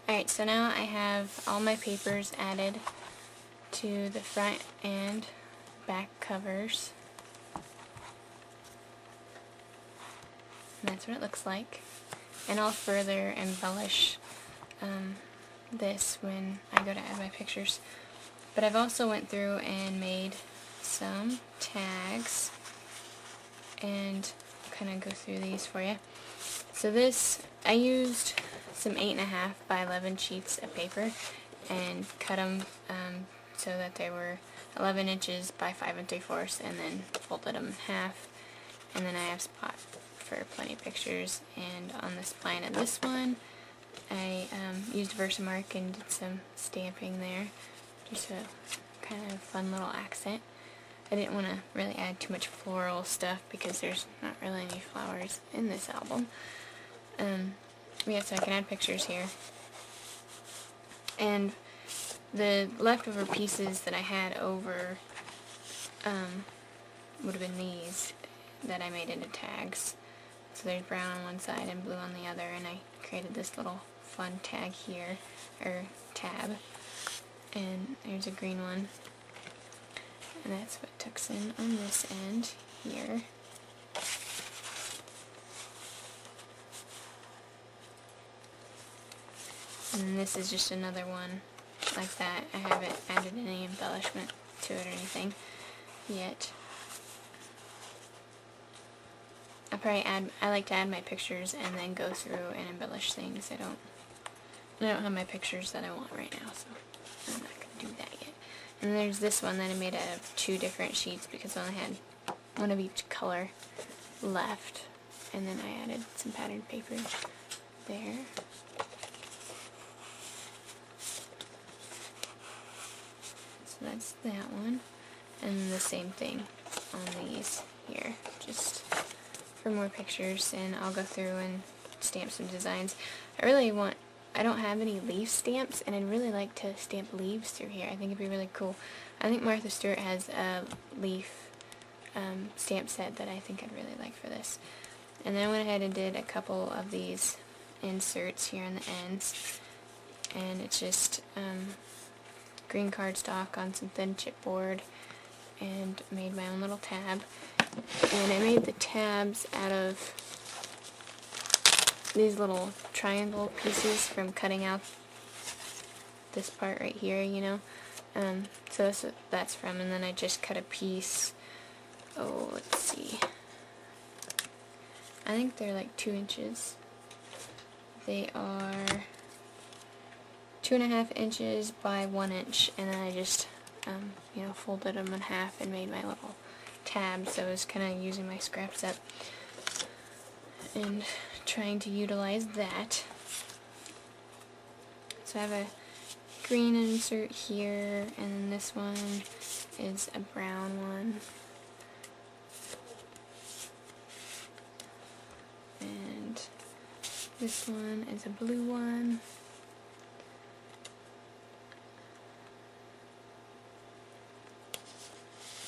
Alright, so now I have all my papers added to the front and back covers. And that's what it looks like. And I'll further embellish this when I go to add my pictures. But I've also went through and made some tags and kind of go through these for you. So this, I used some 8.5 by 11 sheets of paper and cut them so that they were 11 inches by 5 3/4, and then folded them in half. And then I have spot for plenty of pictures. And on the spine of this one, I used Versamark and did some stamping there, just a kind of fun little accent. I didn't want to really add too much floral stuff because there's not really any flowers in this album. Yeah, so I can add pictures here. And the leftover pieces that I had over would have been these that I made into tags. So there's brown on one side and blue on the other, and I created this little fun tag here, or tab. And there's a green one. And that's what tucks in on this end here. And then this is just another one like that. I haven't added any embellishment to it or anything yet. I like to add my pictures and then go through and embellish things. I don't have my pictures that I want right now, so I'm not going to do that yet. And there's this one that I made out of 2 different sheets because I only had one of each color left. And then I added some patterned paper there. So that's that one. And the same thing on these here, just for more pictures. And I'll go through and stamp some designs. I don't have any leaf stamps, and I'd really like to stamp leaves through here. I think it'd be really cool. I think Martha Stewart has a leaf stamp set that I think I'd really like for this. And then I went ahead and did a couple of these inserts here on the ends. And it's just green cardstock on some thin chipboard, and made my own little tab. And I made the tabs out of these little triangle pieces from cutting out this part right here, you know. So that's what that's from. And then I just cut a piece, let's see, I think they're like 2 inches. They are 2.5 inches by 1 inch, and then I just folded them in half and made my little tab. So I was kind of using my scrap set and trying to utilize that. So I have a green insert here, and then this one is a brown one. And this one is a blue one.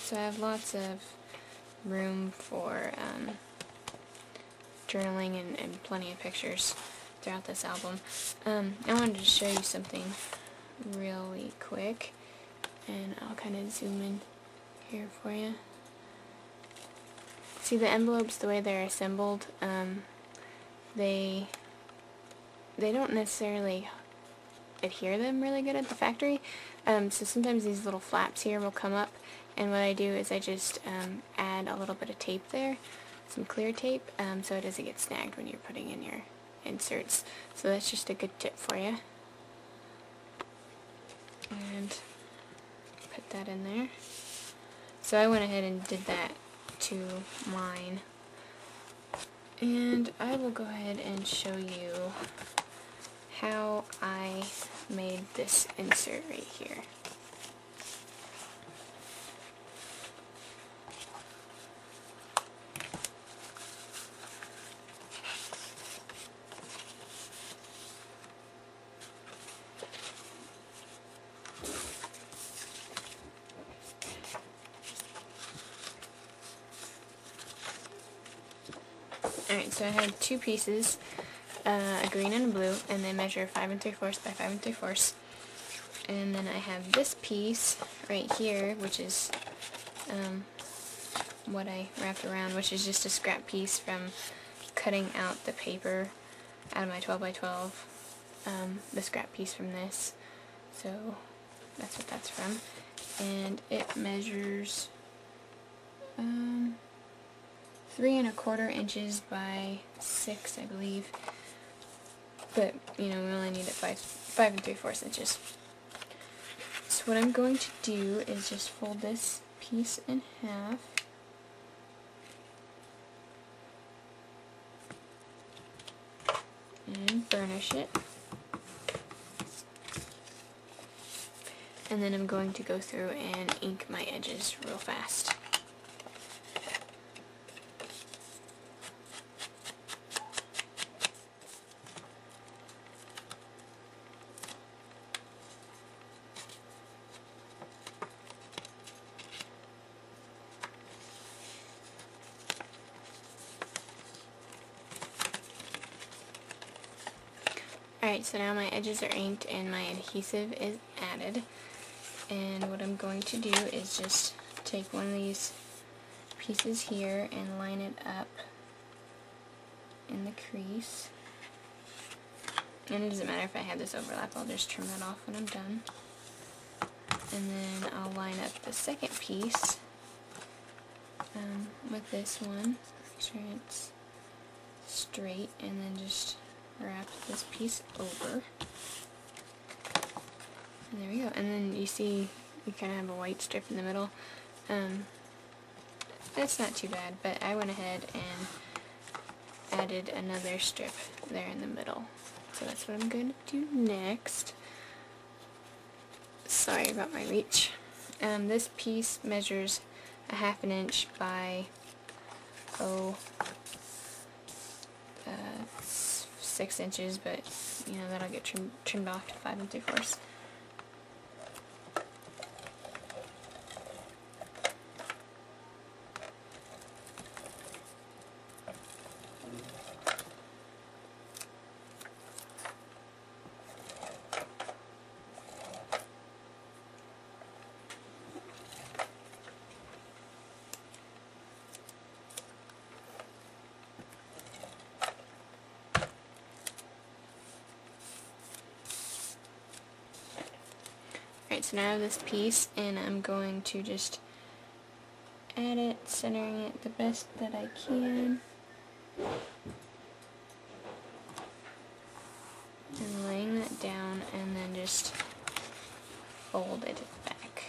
So I have lots of room for journaling and plenty of pictures throughout this album. I wanted to show you something really quick, and I'll kind of zoom in here for you. See the envelopes, the way they're assembled, they don't necessarily adhere them really good at the factory. So sometimes these little flaps here will come up, and what I do is I just add a little bit of tape there, some clear tape, so it doesn't get snagged when you're putting in your inserts. So that's just a good tip for you. And put that in there. So I went ahead and did that to mine. And I will go ahead and show you how I made this insert right here. Alright, so I had 2 pieces a green and a blue, and they measure 5 3/4 by 5 3/4. And then I have this piece right here, which is what I wrapped around, which is just a scrap piece from cutting out the paper out of my 12 by 12, the scrap piece from this. So that's what that's from. And it measures 3 1/4 inches by 6, I believe. But, you know, we only need it 5 3/4 inches. So what I'm going to do is just fold this piece in half. And burnish it. And then I'm going to go through and ink my edges real fast. Alright, so now my edges are inked and my adhesive is added. And what I'm going to do is just take one of these pieces here and line it up in the crease. And it doesn't matter if I have this overlap, I'll just trim that off when I'm done. And then I'll line up the second piece with this one. Make sure it's straight, and then just wrap this piece over. And there we go. And then you see you kind of have a white strip in the middle. That's not too bad, but I went ahead and added another strip there in the middle. So that's what I'm going to do next. Sorry about my reach. This piece measures 1/2 inch by 6 inches, but you know, that'll get trimmed off to 5 3/4. Alright, so now I have this piece, and I'm going to just add it, centering it the best that I can. And laying that down, and then just fold it back.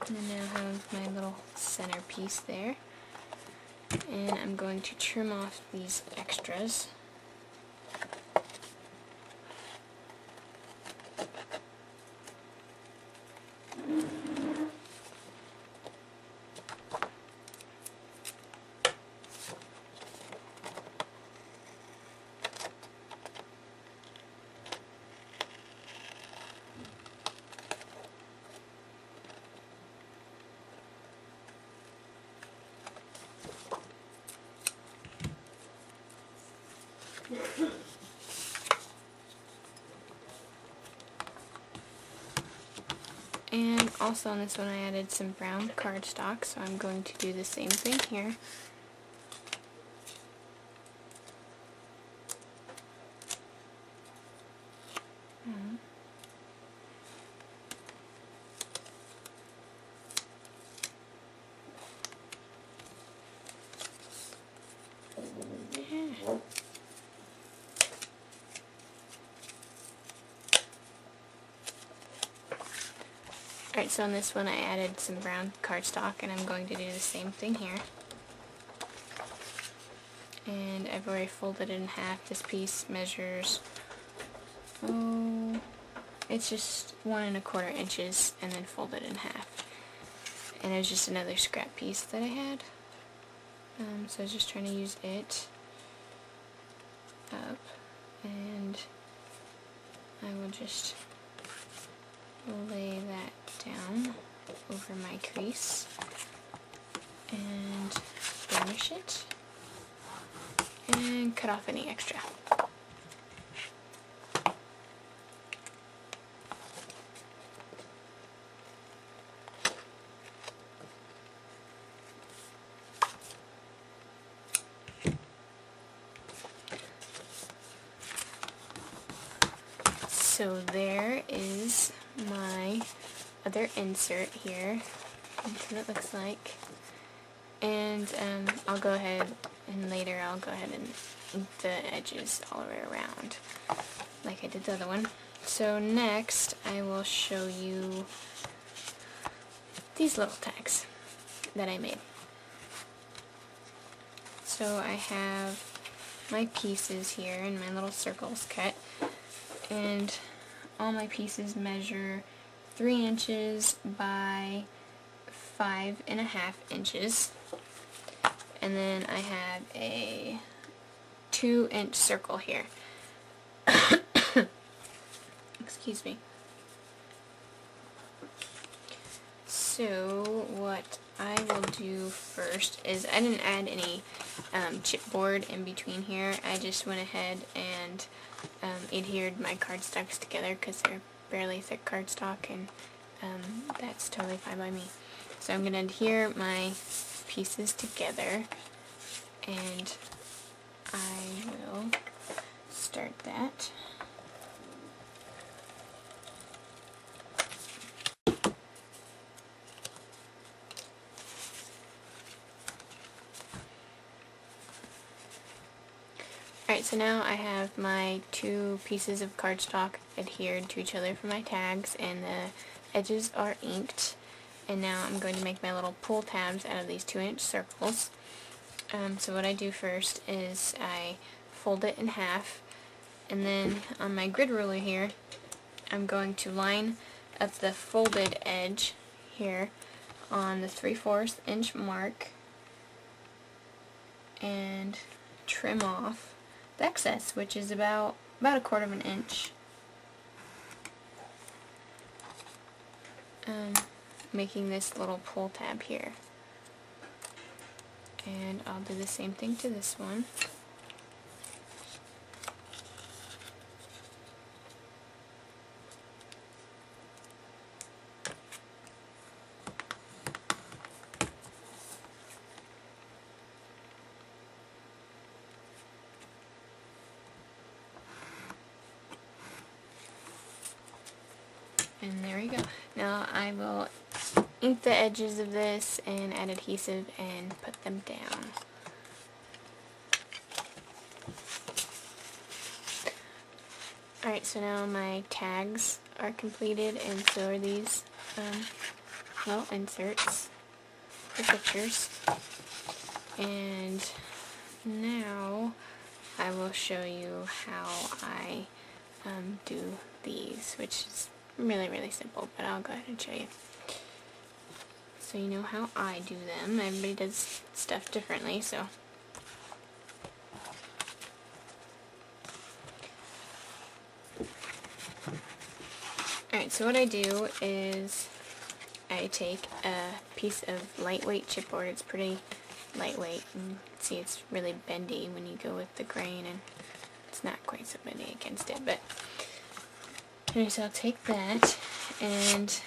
And now I have my little center piece there. And I'm going to trim off these extras. And also on this one I added some brown cardstock, so I'm going to do the same thing here. Alright, so on this one I added some brown cardstock, and I'm going to do the same thing here. And I've already folded it in half. This piece measures, it's just 1 1/4 inches, and then folded in half. And it was just another scrap piece that I had. So I was just trying to use it up, and I will just lay that down over my crease and burnish it and cut off any extra. So there is my other insert here. That's what it looks like. And I'll go ahead and later I'll go ahead and ink the edges all the way around like I did the other one. So next I will show you these little tags that I made. So I have my pieces here and my little circles cut, and all my pieces measure 3 inches by 5.5 inches, and then I have a 2-inch circle here. Excuse me. So what I will do first is, I didn't add any chipboard in between here. I just went ahead and adhered my cardstocks together because they're fairly thick cardstock, and that's totally fine by me. So I'm going to adhere my pieces together, and I will start that. Alright, so now I have my 2 pieces of cardstock adhered to each other for my tags, and the edges are inked. And now I'm going to make my little pull tabs out of these 2-inch circles. So what I do first is I fold it in half, and then on my grid ruler here, I'm going to line up the folded edge here on the 3/4 inch mark and trim off the excess, which is about 1/4 inch. Making this little pull tab here. And I'll do the same thing to this one. And there we go. Now I will ink the edges of this and add adhesive and put them down. Alright, so now my tags are completed, and so are these little inserts for pictures. And now I will show you how I do these, which is really simple, but I'll go ahead and show you. So you know how I do them. Everybody does stuff differently, so. Alright, so what I do is I take a piece of lightweight chipboard. It's pretty lightweight, and see it's really bendy when you go with the grain, and it's not quite so bendy against it, but anyway, so I'll take that and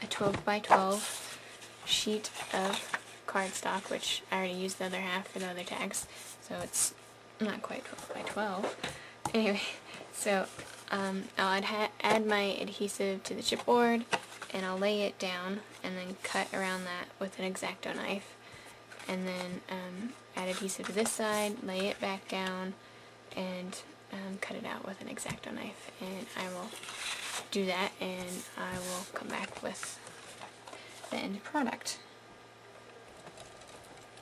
a 12 by 12 sheet of cardstock, which I already used the other half for the other tags, so it's not quite 12 by 12. Anyway, so I'll add my adhesive to the chipboard, and I'll lay it down and then cut around that with an X-Acto knife, and then add adhesive to this side, lay it back down, and cut it out with an X-Acto knife. And I will do that, and I will come back with the end product.